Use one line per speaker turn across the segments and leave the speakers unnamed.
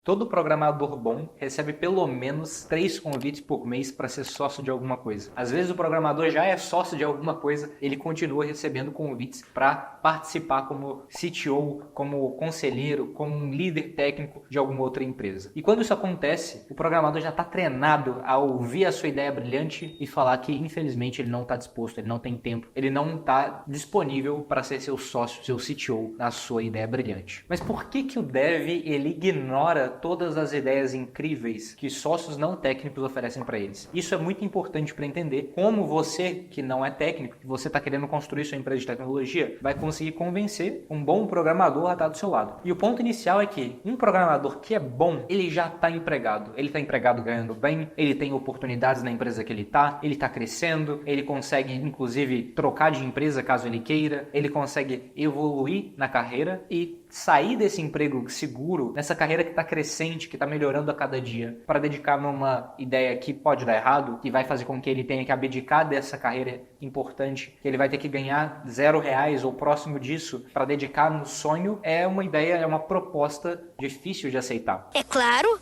Todo programador bom recebe pelo menos 3 convites por mês para ser sócio de alguma coisa. Às vezes o programador já é sócio de alguma coisa, ele continua recebendo convites para participar como CTO, como conselheiro, como um líder técnico de alguma outra empresa. E quando isso acontece, o programador já está treinado a ouvir a sua ideia brilhante e falar que infelizmente ele não está disposto, ele não tem tempo, ele não está disponível para ser seu sócio, seu CTO na sua ideia brilhante. Mas por que o dev ele ignora todas as ideias incríveis que sócios não técnicos oferecem para eles? Isso é muito importante para entender como você, que não é técnico, que você está querendo construir sua empresa de tecnologia, vai conseguir convencer um bom programador a estar do seu lado. E o ponto inicial é que um programador que é bom, ele já está empregado. Ele está empregado ganhando bem, ele tem oportunidades na empresa que ele está crescendo, ele consegue inclusive trocar de empresa caso ele queira, ele consegue evoluir na carreira e sair desse emprego seguro, nessa carreira que está crescente, que está melhorando a cada dia, para dedicar numa ideia que pode dar errado, que vai fazer com que ele tenha que abdicar dessa carreira importante, que ele vai ter que ganhar R$0 ou próximo disso para dedicar no sonho, é uma ideia, é uma proposta difícil de aceitar.
É claro.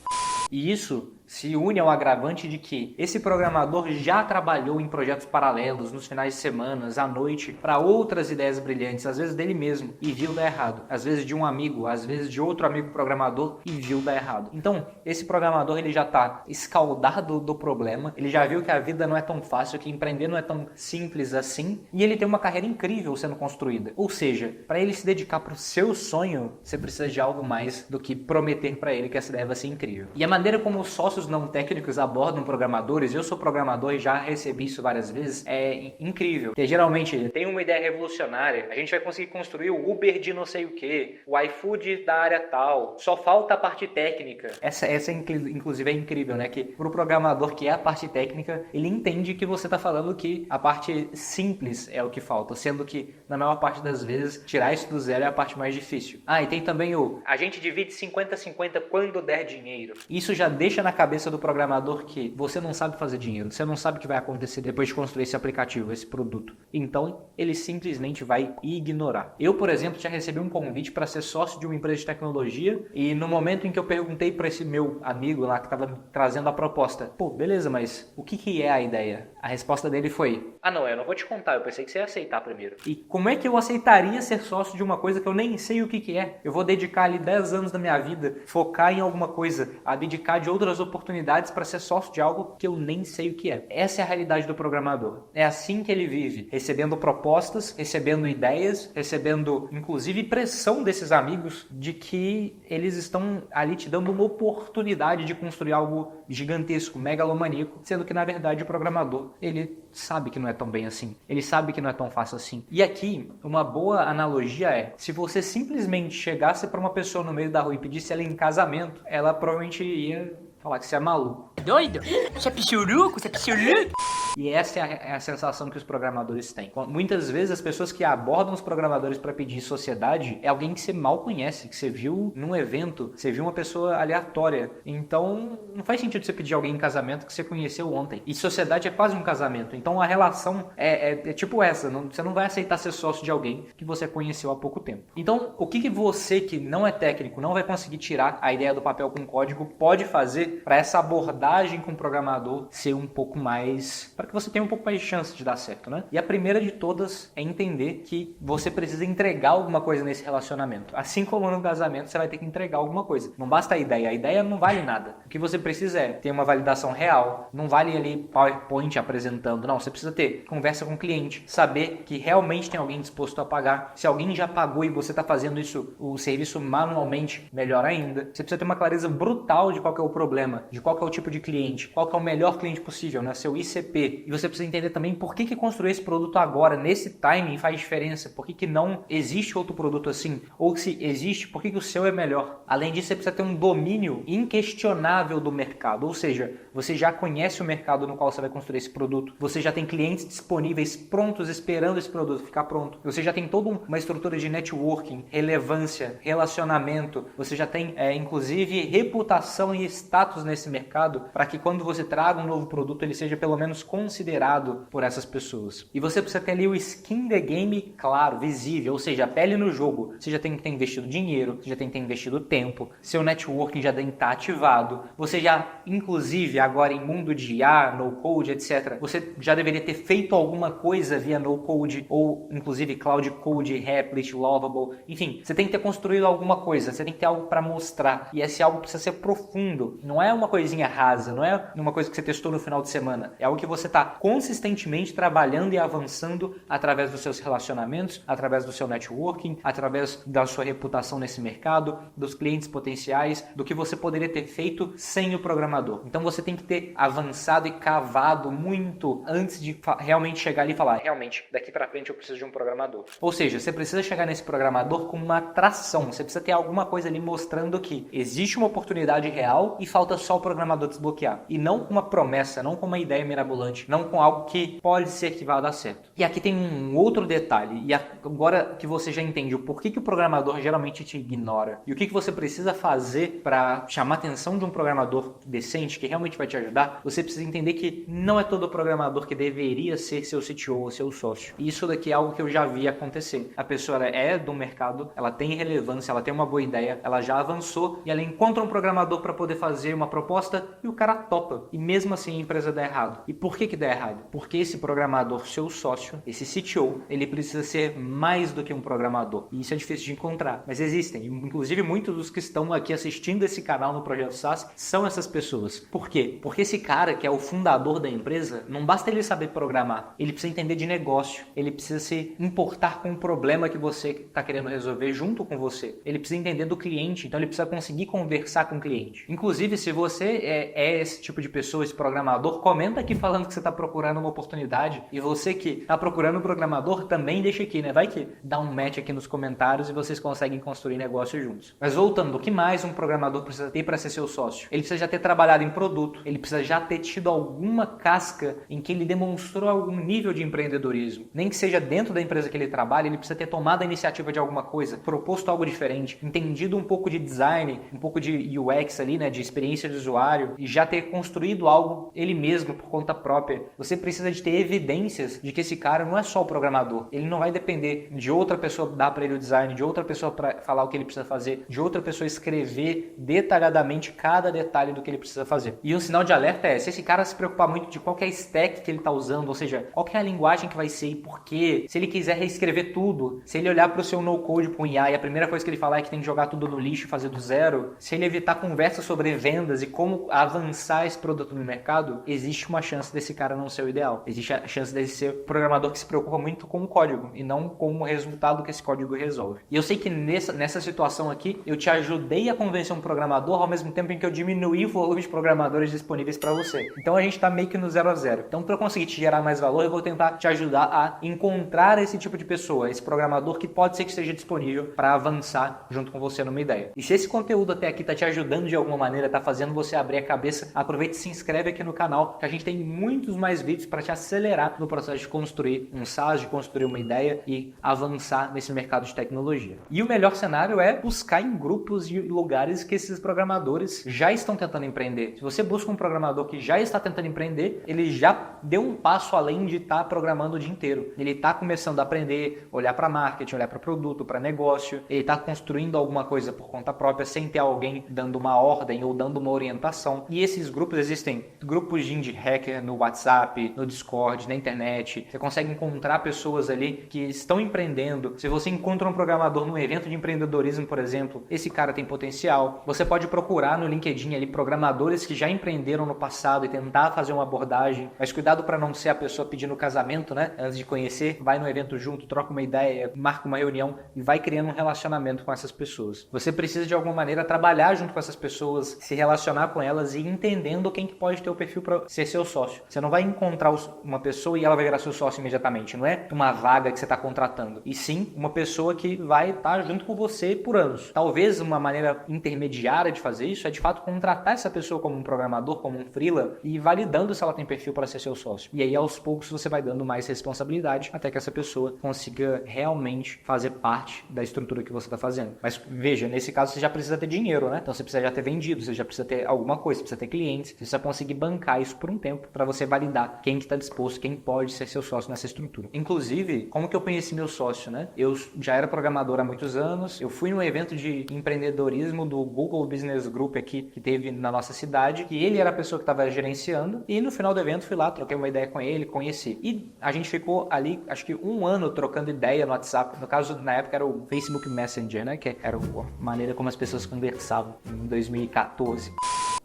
E isso se une ao agravante de que esse programador já trabalhou em projetos paralelos, nos finais de semana, à noite, para outras ideias brilhantes, às vezes dele mesmo, e viu dar errado. Às vezes de um amigo, às vezes de outro amigo programador, e viu dar errado. Então, esse programador ele já está escaldado do problema, ele já viu que a vida não é tão fácil, que empreender não é tão simples assim, e ele tem uma carreira incrível sendo construída. Ou seja, para ele se dedicar para o seu sonho, você precisa de algo mais do que prometer para ele que essa ideia vai ser incrível. E a maneira como os sócios não técnicos abordam programadores, eu sou programador e já recebi isso várias vezes, é incrível. Porque geralmente tem uma ideia revolucionária, a gente vai conseguir construir o Uber de não sei o que, o iFood da área tal, só falta a parte técnica. Essa inclusive é incrível, né? Que pro programador que é a parte técnica, ele entende que você tá falando que a parte simples é o que falta, sendo que na maior parte das vezes tirar isso do zero é a parte mais difícil. Ah, e tem também a gente divide 50-50 quando der dinheiro. Isso já deixa na cabeça do programador que você não sabe fazer dinheiro, você não sabe o que vai acontecer depois de construir esse aplicativo, esse produto. Então, ele simplesmente vai ignorar. Eu, por exemplo, já recebi um convite para ser sócio de uma empresa de tecnologia e no momento em que eu perguntei para esse meu amigo lá que estava me trazendo a proposta, pô, beleza, mas o que é a ideia? A resposta dele foi, não, eu não vou te contar, eu pensei que você ia aceitar primeiro. E como é que eu aceitaria ser sócio de uma coisa que eu nem sei o que é? Eu vou dedicar ali 10 anos da minha vida, focar em alguma coisa, abdicar de outras oportunidades para ser sócio de algo que eu nem sei o que é. Essa é a realidade do programador. É assim que ele vive, recebendo propostas, recebendo ideias, recebendo inclusive pressão desses amigos de que eles estão ali te dando uma oportunidade de construir algo gigantesco, megalomaníaco, sendo que na verdade o programador, ele sabe que não é tão bem assim. Ele sabe que não é tão fácil assim. E aqui, uma boa analogia é, se você simplesmente chegasse para uma pessoa no meio da rua e pedisse ela em casamento, ela provavelmente ia falar que você é maluco.
Doido? Você é pichuruco? Você é pichuruco?
E essa é a sensação que os programadores têm. Muitas vezes as pessoas que abordam os programadores para pedir sociedade é alguém que você mal conhece, que você viu num evento, você viu uma pessoa aleatória. Então não faz sentido você pedir alguém em casamento que você conheceu ontem. E sociedade é quase um casamento. Então a relação é tipo essa. Você não vai aceitar ser sócio de alguém que você conheceu há pouco tempo. Então o que você que não é técnico, não vai conseguir tirar a ideia do papel com código, pode fazer para essa abordagem com o programador ser um pouco mais... para que você tenha um pouco mais de chance de dar certo, né? E a primeira de todas é entender que você precisa entregar alguma coisa nesse relacionamento. Assim como no casamento, você vai ter que entregar alguma coisa. Não basta a ideia não vale nada. O que você precisa é ter uma validação real, não vale ali PowerPoint apresentando, não. Você precisa ter conversa com o cliente, saber que realmente tem alguém disposto a pagar. Se alguém já pagou e você está fazendo isso, o serviço manualmente, melhor ainda. Você precisa ter uma clareza brutal de qual que é o problema, de qual que é o tipo de cliente, qual que é o melhor cliente possível, né? Seu ICP. E você precisa entender também por que construir esse produto agora, nesse timing, faz diferença. Por que não existe outro produto assim? Ou se existe, por que o seu é melhor? Além disso, você precisa ter um domínio inquestionável do mercado. Ou seja, você já conhece o mercado no qual você vai construir esse produto. Você já tem clientes disponíveis, prontos, esperando esse produto ficar pronto. Você já tem toda uma estrutura de networking, relevância, relacionamento. Você já tem, inclusive, reputação e status nesse mercado para que quando você traga um novo produto, ele seja pelo menos considerado por essas pessoas. E você precisa ter ali o skin the game claro, visível, ou seja, a pele no jogo. Você já tem que ter investido dinheiro, você já tem que ter investido tempo, seu networking já tem que estar ativado, você já, inclusive, agora em mundo de IA, no-code, etc., você já deveria ter feito alguma coisa via no-code ou, inclusive, cloud code, Replit, Lovable, enfim, você tem que ter construído alguma coisa, você tem que ter algo para mostrar, e esse algo precisa ser profundo, não é uma coisinha rasa, não é uma coisa que você testou no final de semana, é algo que você está consistentemente trabalhando e avançando através dos seus relacionamentos, através do seu networking, através da sua reputação nesse mercado, dos clientes potenciais, do que você poderia ter feito sem o programador. Então você tem que ter avançado e cavado muito antes de realmente chegar ali e falar, realmente, daqui para frente eu preciso de um programador. Ou seja, você precisa chegar nesse programador com uma atração, você precisa ter alguma coisa ali mostrando que existe uma oportunidade real e falta só o programador desbloquear. E não com uma promessa, não com uma ideia mirabolante, não com algo que pode ser que vá dar certo. E aqui tem um outro detalhe, e agora que você já entende o porquê que o programador geralmente te ignora e o que você precisa fazer para chamar a atenção de um programador decente que realmente vai te ajudar, você precisa entender que não é todo programador que deveria ser seu CTO ou seu sócio. E isso daqui é algo que eu já vi acontecer. A pessoa é do mercado, ela tem relevância, ela tem uma boa ideia, ela já avançou e ela encontra um programador para poder fazer uma proposta e o cara topa. E mesmo assim a empresa dá errado. E por que dá errado? Porque esse programador, seu sócio, esse CTO, ele precisa ser mais do que um programador. E isso é difícil de encontrar, mas existem. Inclusive muitos dos que estão aqui assistindo esse canal no Projeto SaaS são essas pessoas. Por quê? Porque esse cara que é o fundador da empresa, não basta ele saber programar, ele precisa entender de negócio, ele precisa se importar com o problema que você está querendo resolver junto com você, ele precisa entender do cliente, então ele precisa conseguir conversar com o cliente. Inclusive, se você é esse tipo de pessoa, esse programador, comenta aqui falando que você está procurando uma oportunidade, e você que está procurando um programador, também deixa aqui, né? Vai que dá um match aqui nos comentários e vocês conseguem construir negócio juntos. Mas voltando, o que mais um programador precisa ter para ser seu sócio? Ele precisa já ter trabalhado em produto, ele precisa já ter tido alguma casca em que ele demonstrou algum nível de empreendedorismo. Nem que seja dentro da empresa que ele trabalha, ele precisa ter tomado a iniciativa de alguma coisa, proposto algo diferente, entendido um pouco de design, um pouco de UX ali, né, de experiência de usuário, e já ter construído algo ele mesmo por conta própria. Você precisa de ter evidências de que esse cara não é só o programador. Ele não vai depender de outra pessoa dar para ele o design, de outra pessoa para falar o que ele precisa fazer, de outra pessoa escrever detalhadamente cada detalhe do que ele precisa fazer. E um sinal de alerta é, se esse cara se preocupar muito de qual que é a stack que ele está usando, ou seja, qual que é a linguagem que vai ser e por quê, se ele quiser reescrever tudo, se ele olhar para o seu no-code com IA e a primeira coisa que ele falar é que tem que jogar tudo no lixo e fazer do zero, se ele evitar conversas sobre vendas e como avançar esse produto no mercado, existe uma chance desse cara não ser o ideal. Existe a chance dele ser um programador que se preocupa muito com o código e não com o resultado que esse código resolve. E eu sei que nessa situação aqui, eu te ajudei a convencer um programador ao mesmo tempo em que eu diminuí o volume de programadores disponíveis para você. Então a gente está meio que no 0 a 0. Então para eu conseguir te gerar mais valor, eu vou tentar te ajudar a encontrar esse tipo de pessoa, esse programador que pode ser que esteja disponível para avançar junto com você numa ideia. E se esse conteúdo até aqui está te ajudando de alguma maneira, está fazendo você abrir a cabeça, aproveite e se inscreve aqui no canal, que a gente tem muitos mais vídeos para te acelerar no processo de construir um SaaS, de construir uma ideia e avançar nesse mercado de tecnologia. E o melhor cenário é buscar em grupos e lugares que esses programadores já estão tentando empreender. Se você busca um programador que já está tentando empreender, ele já deu um passo além de estar programando o dia inteiro. Ele está começando a aprender, olhar para marketing, olhar para produto, para negócio. Ele está construindo alguma coisa por conta própria, sem ter alguém dando uma ordem ou dando uma orientação. E esses grupos existem. Grupos de indie hacker no WhatsApp, no Discord, na internet. Você consegue encontrar pessoas ali que estão empreendendo. Se você encontra um programador num evento de empreendedorismo, por exemplo, esse cara tem potencial. Você pode procurar no LinkedIn ali programadores que já empreenderam no passado e tentar fazer uma abordagem. Mas cuidado para não ser a pessoa pedindo casamento, né? Antes de conhecer, vai no evento junto, troca uma ideia, marca uma reunião e vai criando um relacionamento com essas pessoas. Você precisa de alguma maneira trabalhar junto com essas pessoas, se relacionar com elas e entendendo quem que pode ter o perfil para ser seu sócio. Você não vai encontrar uma pessoa e ela vai virar seu sócio imediatamente. Não é uma vaga que você está contratando. E sim, uma pessoa que vai estar junto com você por anos. Talvez uma maneira intermediária de fazer isso é de fato contratar essa pessoa como um programador, como um freela e validando se ela tem perfil para ser seu sócio. E aí aos poucos você vai dando mais responsabilidade até que essa pessoa consiga realmente fazer parte da estrutura que você está fazendo. Mas veja, nesse caso você já precisa ter dinheiro, né? Então você precisa já ter vendido, você já precisa ter alguma coisa, você precisa ter clientes, você precisa conseguir bancar isso por um tempo para você validar quem que está disposto, quem pode ser seu sócio nessa estrutura. Inclusive, como que eu conheci meu sócio, né? Eu já era programador há muitos anos, eu fui num evento de empreendedorismo do Google Business Group aqui, que teve na nossa cidade, e ele era a pessoa que estava gerenciando, e no final do evento fui lá, troquei uma ideia com ele, conheci. E a gente ficou ali, acho que um ano trocando ideia no WhatsApp. No caso, na época era o Facebook Messenger, né? Que era a maneira como as pessoas conversavam em 2014.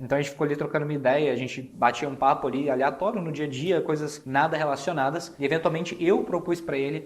Então a gente ficou ali trocando uma ideia, a gente batia um papo ali aleatório no dia a dia, coisas nada relacionadas, e eventualmente eu propus para ele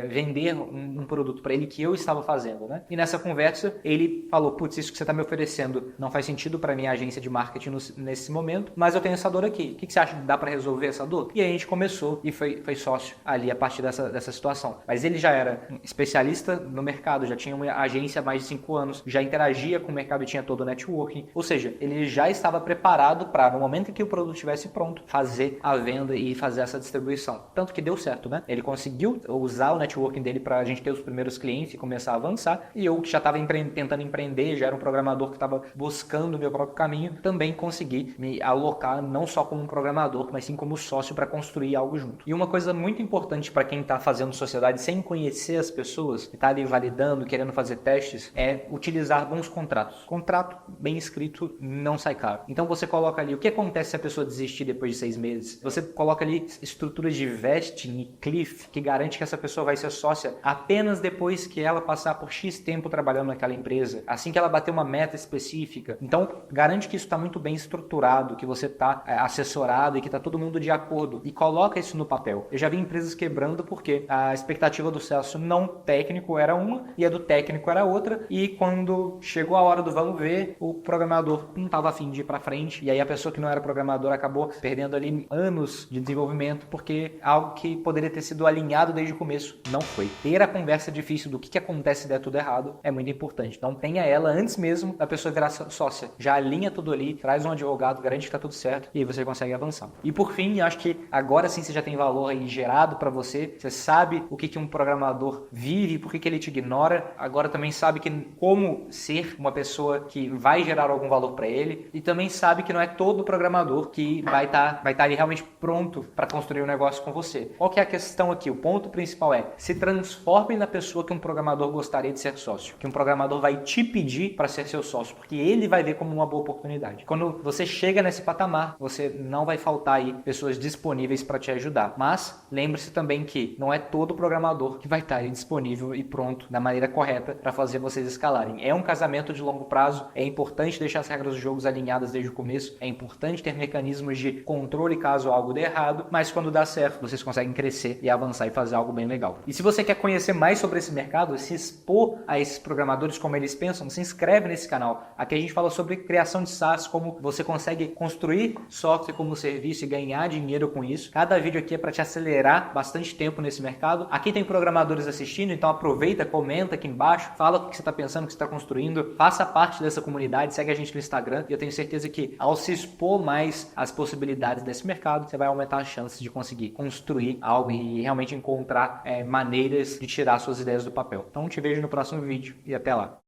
vender um produto para ele que eu estava fazendo, né? E nessa conversa ele falou, putz, isso que você está me oferecendo não faz sentido para minha agência de marketing nesse momento, mas eu tenho essa dor aqui, o que você acha que dá para resolver essa dor? E aí a gente começou e foi sócio ali a partir dessa situação. Mas ele já era especialista no mercado, já tinha uma agência há mais de 5 anos, já interagia com o mercado e tinha todo o networking, ou seja, ele já estava preparado para, no momento em que o produto estivesse pronto, fazer a venda e fazer essa distribuição. Tanto que deu certo, né? Ele conseguiu usar o networking dele para a gente ter os primeiros clientes e começar a avançar. E eu, que já estava tentando empreender, já era um programador que estava buscando o meu próprio caminho, também consegui me alocar não só como um programador, mas sim como sócio para construir algo junto. E uma coisa muito importante para quem está fazendo sociedade sem conhecer as pessoas, que está ali validando, querendo fazer testes, é utilizar bons contratos. Contrato bem escrito não sai caro. Então você coloca ali o que acontece se a pessoa desistir depois de 6 meses. Você coloca ali estruturas de vesting e cliff que garante que essa pessoa vai ser sócia apenas depois que ela passar por X tempo trabalhando naquela empresa, assim que ela bater uma meta específica. Então garante que isso está muito bem estruturado, que você está assessorado e que está todo mundo de acordo, e coloca isso no papel. Eu já vi empresas quebrando porque a expectativa do sócio não técnico era uma e a do técnico era outra, e quando chegou a hora do vamos ver, o programador não estava afim de ir para frente, e aí a pessoa que não era programador acabou perdendo ali anos de desenvolvimento porque algo que poderia ter sido alinhado desde o começo não foi. Ter a conversa difícil do que acontece se der tudo errado é muito importante. Então tenha ela antes mesmo da pessoa virar sócia. Já alinha tudo ali, traz um advogado, garante que está tudo certo e aí você consegue avançar. E por fim, acho que agora sim você já tem valor aí gerado para você. Você sabe o que um programador vive, por que ele te ignora. Agora também sabe como ser uma pessoa que vai gerar algum valor para ele, e também sabe que não é todo programador que vai estar ali realmente pronto para construir um negócio com você. Qual que é a questão aqui? O ponto principal é: se transforme na pessoa que um programador gostaria de ser sócio, que um programador vai te pedir para ser seu sócio, porque ele vai ver como uma boa oportunidade. Quando você chega nesse patamar, você não vai faltar aí pessoas disponíveis para te ajudar. Mas lembre-se também que não é todo programador que vai estar aí disponível e pronto da maneira correta para fazer vocês escalarem. É um casamento de longo prazo, é importante deixar as regras dos jogos alinhadas desde o começo, é importante ter mecanismos de controle caso algo dê errado, mas quando dá certo, vocês conseguem crescer e avançar e fazer algo bem legal. E se você quer conhecer mais sobre esse mercado, se expor a esses programadores, como eles pensam, se inscreve nesse canal. Aqui a gente fala sobre criação de SaaS, como você consegue construir software como serviço e ganhar dinheiro com isso. Cada vídeo aqui é para te acelerar bastante tempo nesse mercado. Aqui tem programadores assistindo, então aproveita, comenta aqui embaixo, fala o que você está pensando, o que você está construindo, faça parte dessa comunidade, segue a gente no Instagram, e eu tenho certeza que ao se expor mais às possibilidades desse mercado, você vai aumentar a chance de conseguir construir algo e realmente encontrar maneiras de tirar suas ideias do papel. Então te vejo no próximo vídeo e até lá.